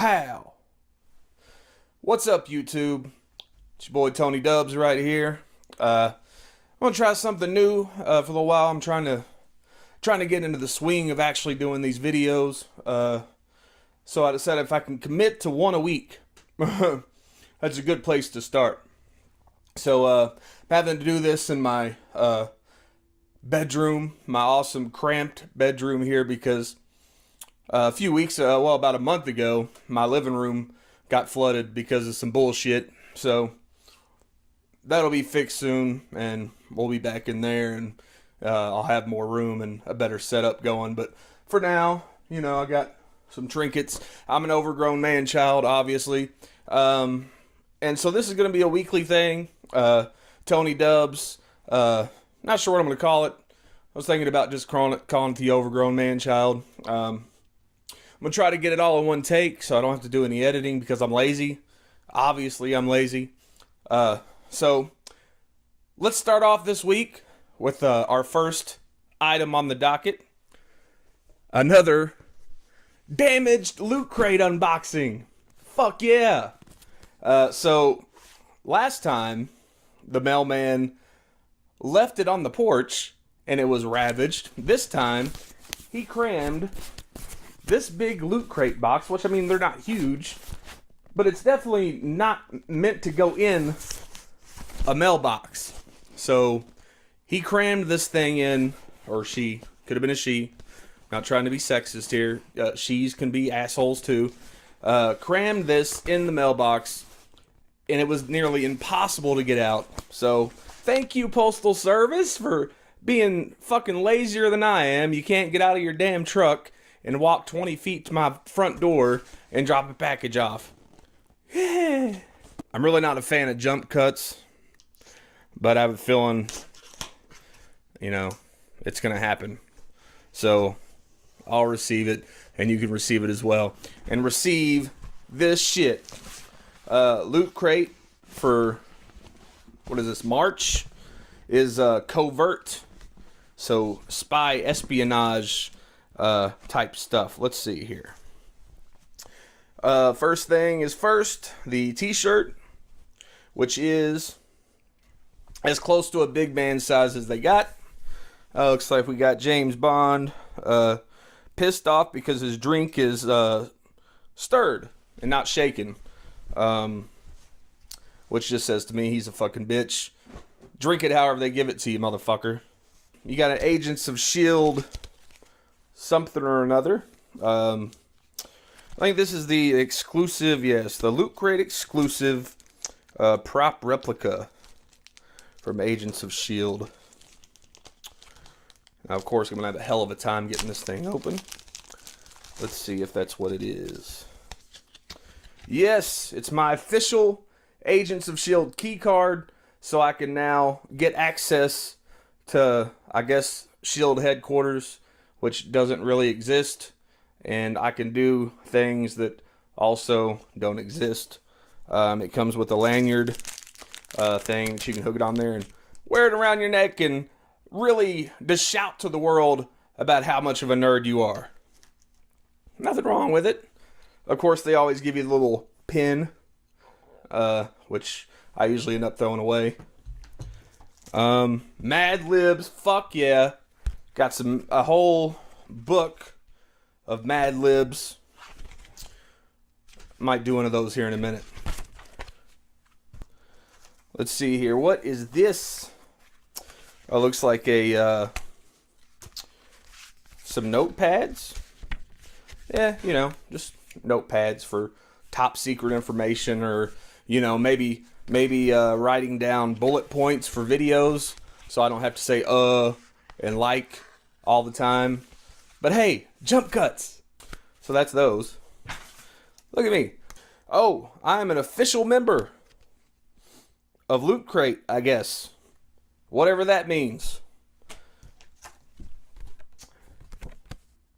Pow! What's up, YouTube? It's your boy tDUBz right here. I'm gonna try something new for a little while. I'm trying to get into the swing of actually doing these videos. So I decided if I can commit to one a week, that's a good place to start. So I'm having to do this in my bedroom, my awesome cramped bedroom here, because a few weeks, about a month ago, my living room got flooded because of some bullshit. So that'll be fixed soon, and we'll be back in there, and I'll have more room and a better setup going. But for now, you know, I got some trinkets. I'm an overgrown man-child, obviously. And so this is going to be a weekly thing. tDUBz. Not sure what I'm going to call it. I was thinking about just calling it the overgrown man-child. I'm going to try to get it all in one take so I don't have to do any editing because I'm lazy. Obviously, I'm lazy. So let's start off this week with our first item on the docket. Another damaged Lootcrate unboxing. Fuck yeah. So last time the mailman left it on the porch and it was ravaged. This time he crammed this big Lootcrate box, which, I mean, they're not huge, but it's definitely not meant to go in a mailbox. So he crammed this thing in, or she, could have been a she, not trying to be sexist here, she's can be assholes too, crammed this in the mailbox, and it was nearly impossible to get out. So thank you, Postal Service, for being fucking lazier than I am. You can't get out of your damn truck and walk 20 feet to my front door and drop a package off. I'm really not a fan of jump cuts, but I have a feeling, you know, it's going to happen. So I'll receive it, and you can receive it as well. And receive this shit. Lootcrate for, what is this, March, is Covert. So spy espionage type stuff. Let's see here. First thing is first, the t-shirt, which is as close to a big man size as they got. Looks like we got James Bond pissed off because his drink is stirred and not shaken, which just says to me he's a fucking bitch. Drink it however they give it to you, motherfucker. You got an Agents of S.H.I.E.L.D. something or another. I think this is the exclusive, yes, the Lootcrate exclusive prop replica from Agents of S.H.I.E.L.D. Now, of course, I'm going to have a hell of a time getting this thing open. Let's see if that's what it is. Yes, it's my official Agents of S.H.I.E.L.D. key card, so I can now get access to, I guess, S.H.I.E.L.D. headquarters, which doesn't really exist, and I can do things that also don't exist. It comes with a lanyard thing that you can hook it on there and wear it around your neck and really just shout to the world about how much of a nerd you are. Nothing wrong with it. Of course, they always give you the little pin, which I usually end up throwing away. Mad Libs, fuck yeah. Got a whole book of Mad Libs. Might do one of those here in a minute. Let's see here. What is this? Oh, looks like some notepads. Yeah, you know, just notepads for top secret information, or, you know, maybe writing down bullet points for videos so I don't have to say and like all the time. But hey, jump cuts. So that's those. Look at me. Oh, I'm an official member of Lootcrate, I guess. Whatever that means.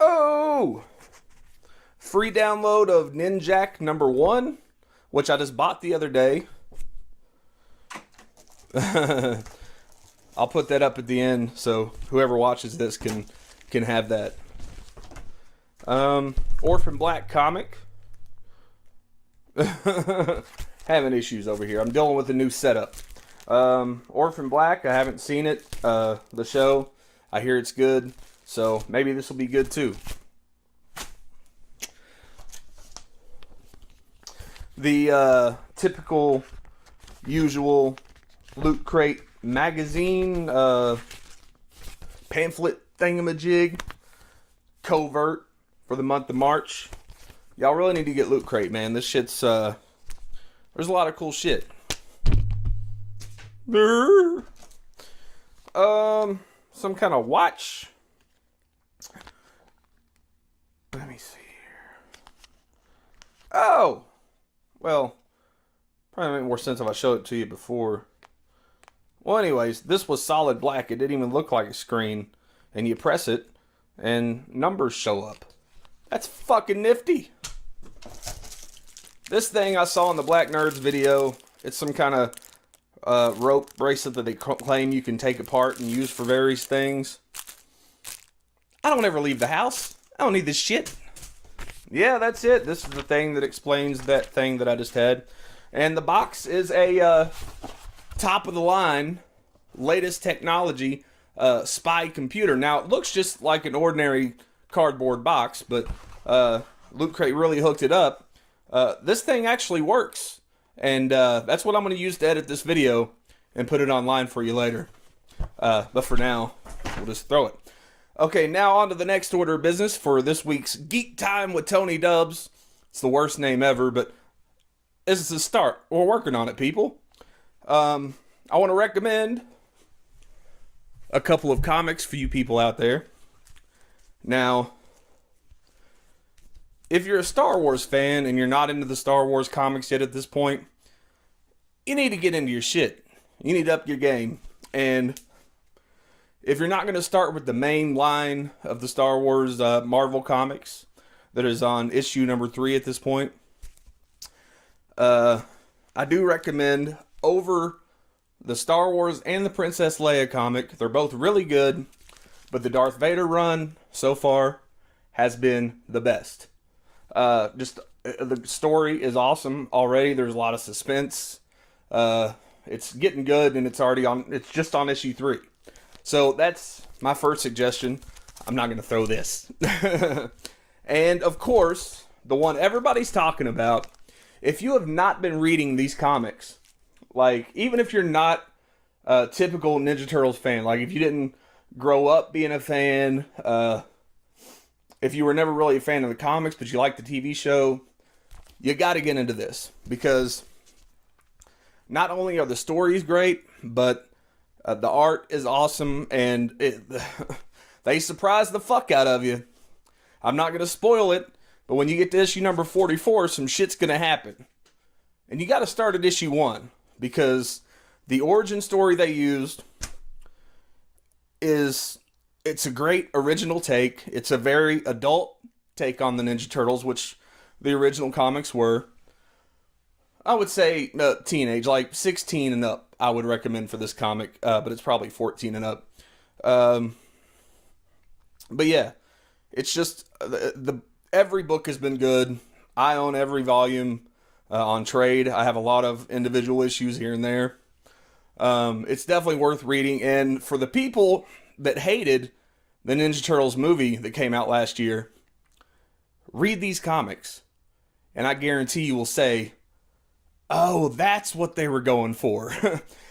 Oh! Free download of Ninjak #1, which I just bought the other day. I'll put that up at the end so whoever watches this can have that. Orphan Black comic. Having issues over here. I'm dealing with a new setup. Orphan Black, I haven't seen it, the show. I hear it's good, so maybe this will be good too. The typical, usual Lootcrate magazine pamphlet thingamajig, Covert for the month of March. Y'all really need to get Lootcrate, man. This shit's there's a lot of cool shit. Some kind of watch. Let me see here. Oh, well, probably make more sense if I showed it to you before. Well, anyways, this was solid black. It didn't even look like a screen. And you press it, and numbers show up. That's fucking nifty. This thing I saw in the Black Nerds video, it's some kind of rope bracelet that they claim you can take apart and use for various things. I don't ever leave the house. I don't need this shit. Yeah, that's it. This is the thing that explains that thing that I just had. And the box is a top of the line, latest technology spy computer. Now, it looks just like an ordinary cardboard box, but Lootcrate really hooked it up. This thing actually works. And that's what I'm going to use to edit this video and put it online for you later. But for now, we'll just throw it. Okay, now on to the next order of business for this week's Geek Time with tDUBz. It's the worst name ever, but this is a start. We're working on it, people. I want to recommend a couple of comics for you people out there. Now, if you're a Star Wars fan and you're not into the Star Wars comics yet at this point, you need to get into your shit. You need to up your game. And if you're not going to start with the main line of the Star Wars Marvel comics that is on issue number 3 at this point, I do recommend over the Star Wars and the Princess Leia comic. They're both really good, but the Darth Vader run so far has been the best. The story is awesome already. There's a lot of suspense. It's getting good, and it's just on issue 3. So that's my first suggestion. I'm not going to throw this. And of course, the one everybody's talking about, if you have not been reading these comics, like even if you're not a typical Ninja Turtles fan, like if you didn't grow up being a fan, if you were never really a fan of the comics, but you like the TV show, you got to get into this, because not only are the stories great, but the art is awesome, and they surprise the fuck out of you. I'm not going to spoil it, but when you get to issue number 44, some shit's going to happen. And you got to start at issue 1, because the origin story they used it's a great original take. It's a very adult take on the Ninja Turtles, which the original comics were. I would say teenage, like 16 and up, I would recommend for this comic, but it's probably 14 and up. But yeah, it's just, every book has been good. I own every volume on trade. I have a lot of individual issues here and there. It's definitely worth reading, and for the people that hated the Ninja Turtles movie that came out last year, read these comics, and I guarantee you will say, oh, that's what they were going for.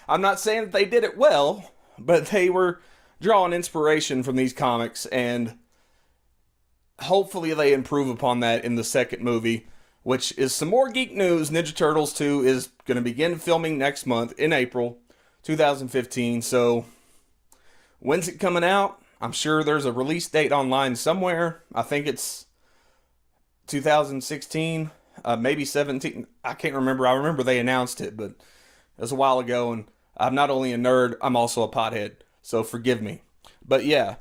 I'm not saying that they did it well, but they were drawing inspiration from these comics, and hopefully they improve upon that in the second movie, which is some more geek news. Ninja Turtles 2 is going to begin filming next month in April 2015, so when's it coming out? I'm sure there's a release date online somewhere. I think it's 2016. Maybe 17. I can't remember. I remember they announced it, but it was a while ago, and I'm not only a nerd, I'm also a pothead, so forgive me. But yeah,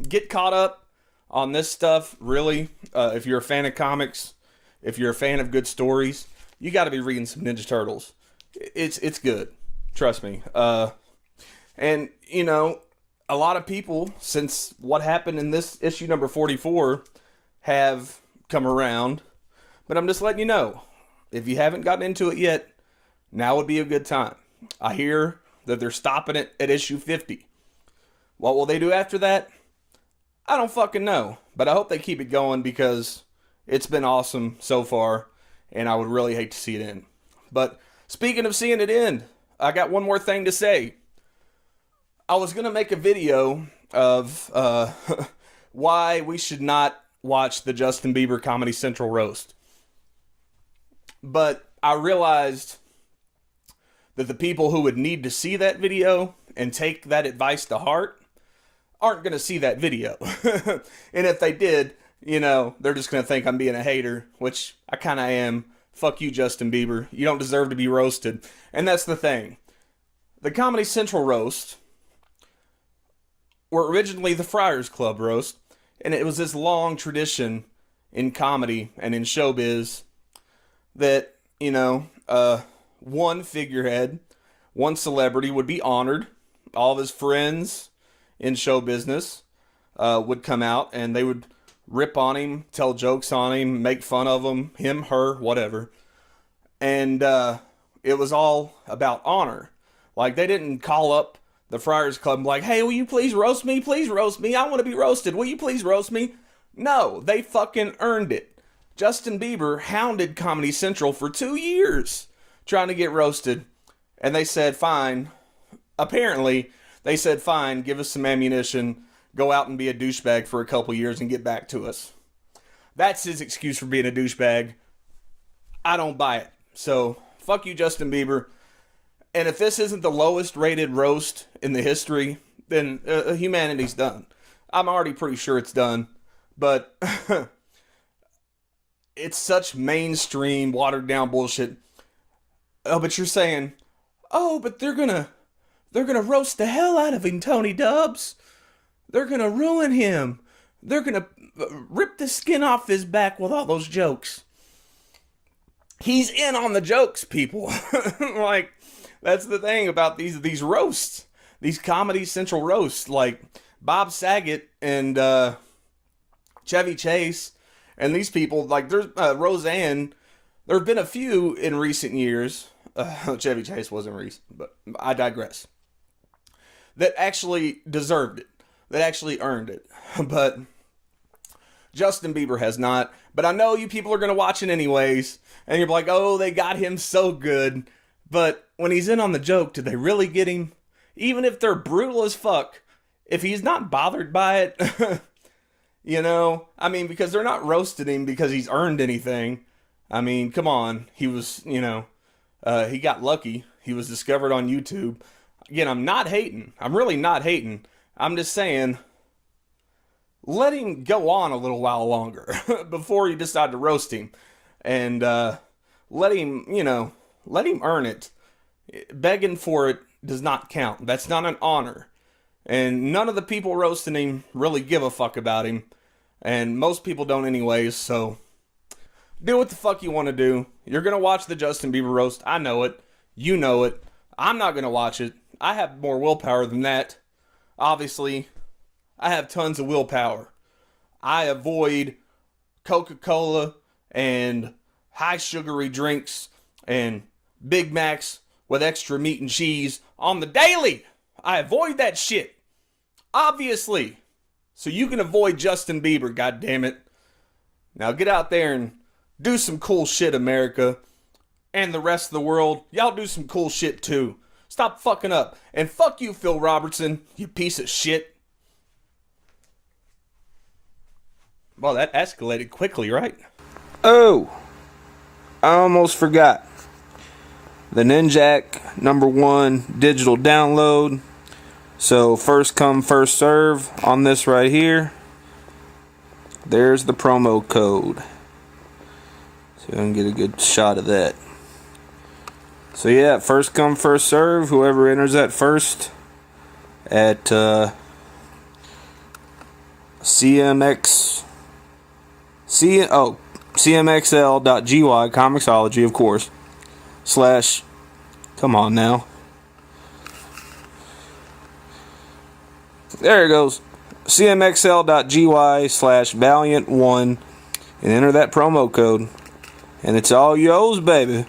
get caught up on this stuff, really. If you're a fan of comics, if you're a fan of good stories, you got to be reading some Ninja Turtles. It's good. Trust me. And, you know, a lot of people, since what happened in this issue number 44, have come around. But I'm just letting you know, If you haven't gotten into it yet, now would be a good time. I hear that they're stopping it at issue 50. What will they do after that? I don't fucking know. But I hope they keep it going because it's been awesome so far. And I would really hate to see it end. But speaking of seeing it end, I got one more thing to say. I was going to make a video of why we should not watch the Justin Bieber Comedy Central roast. But I realized that the people who would need to see that video and take that advice to heart aren't going to see that video. And if they did, you know, they're just going to think I'm being a hater, which I kind of am. Fuck you, Justin Bieber. You don't deserve to be roasted. And that's the thing. The Comedy Central roast were originally the Friars Club roast, and it was this long tradition in comedy and in showbiz that, you know, one figurehead, one celebrity would be honored. All of his friends in show business would come out and they would rip on him, tell jokes on him, make fun of him, her, whatever. And it was all about honor. Like, they didn't call up the Friars Club and be like, hey, will you please roast me? Please roast me. I want to be roasted. Will you please roast me? No, they fucking earned it. Justin Bieber hounded Comedy Central for 2 years trying to get roasted. And they said, fine. Apparently, they said, fine, give us some ammunition, go out and be a douchebag for a couple years and get back to us. That's his excuse for being a douchebag. I don't buy it. So, fuck you, Justin Bieber. And if this isn't the lowest rated roast in the history, then humanity's done. I'm already pretty sure it's done. But it's such mainstream, watered down bullshit. Oh, but you're saying, oh, but they're gonna roast the hell out of him, tDUBz. They're gonna ruin him. They're gonna rip the skin off his back with all those jokes. He's in on the jokes, people. Like, that's the thing about these roasts. These Comedy Central roasts. Like, Bob Saget and Chevy Chase and these people. Like, there's Roseanne. There have been a few in recent years. Chevy Chase wasn't recent, but I digress. That actually deserved it. That actually earned it. But Justin Bieber has not. But I know you people are going to watch it anyways. And you're like, oh, they got him so good. But when he's in on the joke, did they really get him? Even if they're brutal as fuck, if he's not bothered by it, you know, I mean, because they're not roasting him because he's earned anything. I mean, come on. He was, you know, he got lucky. He was discovered on YouTube. Again, I'm not hating. I'm really not hating. I'm just saying, let him go on a little while longer before you decide to roast him. And let him, you know, let him earn it. Begging for it does not count. That's not an honor. And none of the people roasting him really give a fuck about him. And most people don't anyways, so do what the fuck you want to do. You're going to watch the Justin Bieber roast. I know it. You know it. I'm not going to watch it. I have more willpower than that. Obviously, I have tons of willpower. I avoid Coca-Cola and high sugary drinks and Big Macs with extra meat and cheese on the daily. I avoid that shit. Obviously. So you can avoid Justin Bieber, goddammit. Now get out there and do some cool shit, America. And the rest of the world. Y'all do some cool shit too. Stop fucking up. And fuck you, Phil Robertson, you piece of shit. Well, that escalated quickly, right? Oh, I almost forgot. The Ninjak #1 digital download. So first come, first serve on this right here. There's the promo code. So I can get a good shot of that. So yeah, first come, first serve. Whoever enters that first at cmxl.gy, Comixology, of course, / come on now. There it goes. cmxl.gy /Valiant1 and enter that promo code. And it's all yours, baby.